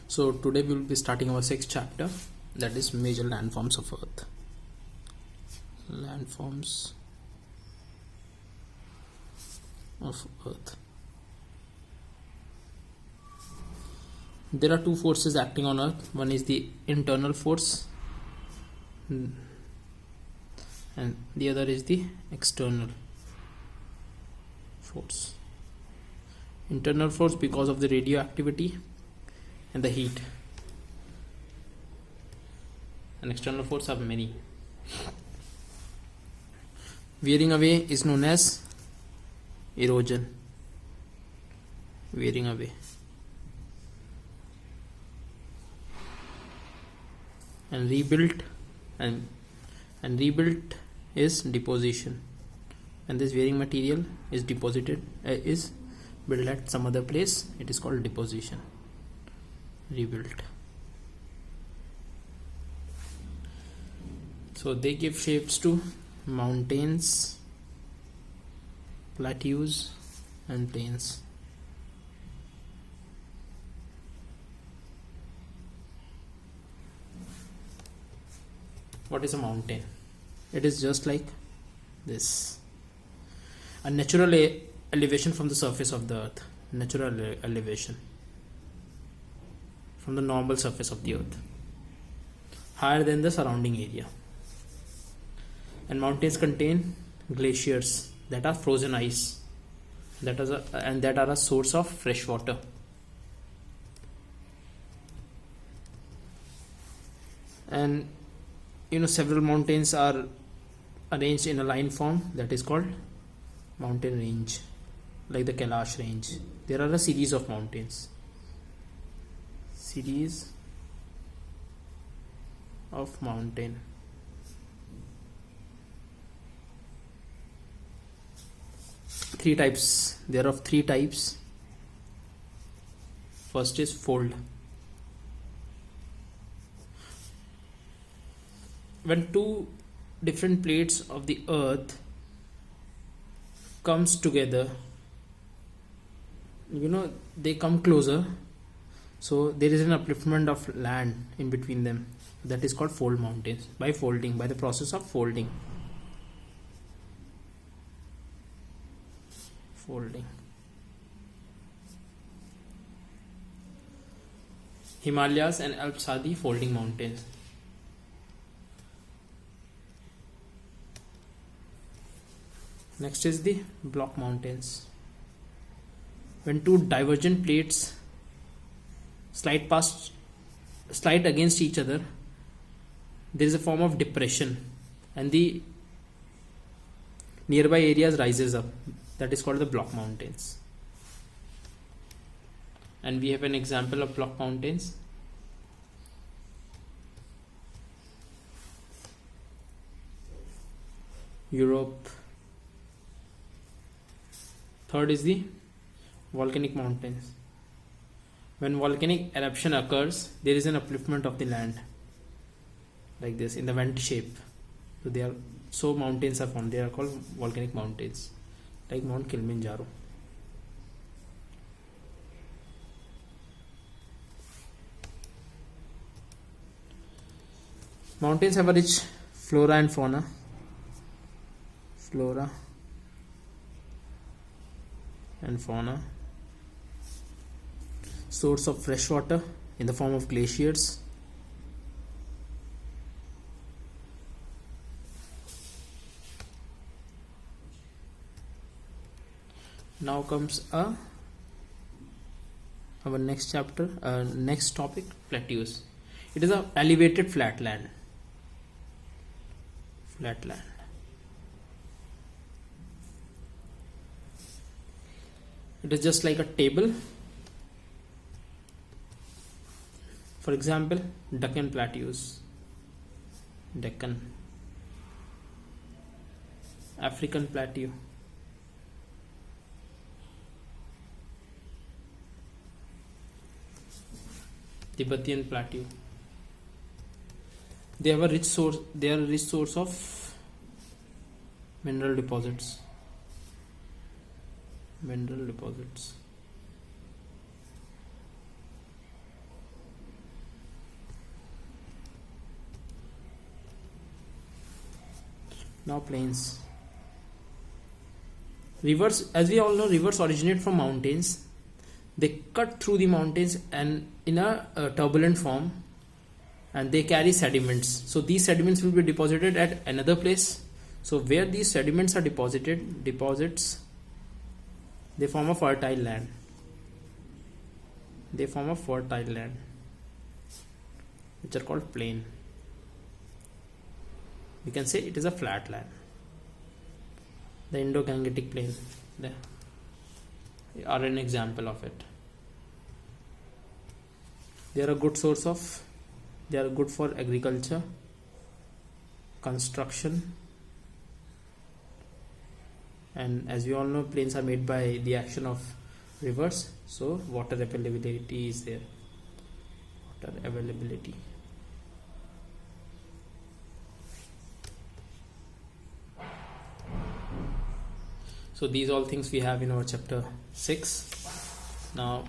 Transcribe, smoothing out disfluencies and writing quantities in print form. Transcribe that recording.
So today we will be starting our sixth chapter, that is major landforms of Earth. Landforms of Earth. There are two forces acting on Earth. One is the internal force and the other is the external force. Internal force because of the radioactivity and the heat, and external force are many. Wearing away is known as erosion. Wearing away. And rebuilt and rebuilt is deposition. And this wearing material is deposited is built at some other place. It is called deposition. Rebuilt. So they give shapes to mountains, plateaus and plains. What is a mountain? It is just like this, a natural elevation from the surface of the earth. Natural elevation from the normal surface of the earth, higher than the surrounding area. And mountains contain glaciers that are frozen ice, that are a source of fresh water. And several mountains are arranged in a line form, that is called mountain range, like the Kailash range. There are a series of mountains. Series of mountain. Three types. There are three types. First is fold. When two different plates of the earth comes together, they come closer, so there is an upliftment of land in between them. That is called fold mountains. By the process of folding. Himalayas and Alps are the folding mountains. Next is the block mountains. When two divergent plates slide against each other, there is a form of depression and the nearby areas rises up. That is called the block mountains. And we have an example of block mountains. Europe. Third is the volcanic mountains. When volcanic eruption occurs, there is an upliftment of the land, like this, in the vent shape. So mountains are formed. They are called volcanic mountains, like Mount Kilimanjaro. Mountains have a rich flora and fauna. Source of fresh water in the form of glaciers. Now comes our next chapter, next topic, plateaus. It is a elevated flatland. It is just like a table. For example, Deccan plateaus. African plateau. Tibetan plateau. They are a rich source of mineral deposits. Now plains. Rivers, as we all know, rivers originate from mountains. They cut through the mountains and in a turbulent form, and they carry sediments. So these sediments will be deposited at another place. So where these sediments are deposits, they form a fertile land. They form a fertile land, which are called plain. We can say it is a flat land. The Indo-Gangetic plain they are an example of it. They are a good source of, they are good for agriculture, construction, and as we all know, plains are made by the action of rivers, so water availability is there. Water availability. So these all things we have in our chapter 6. Now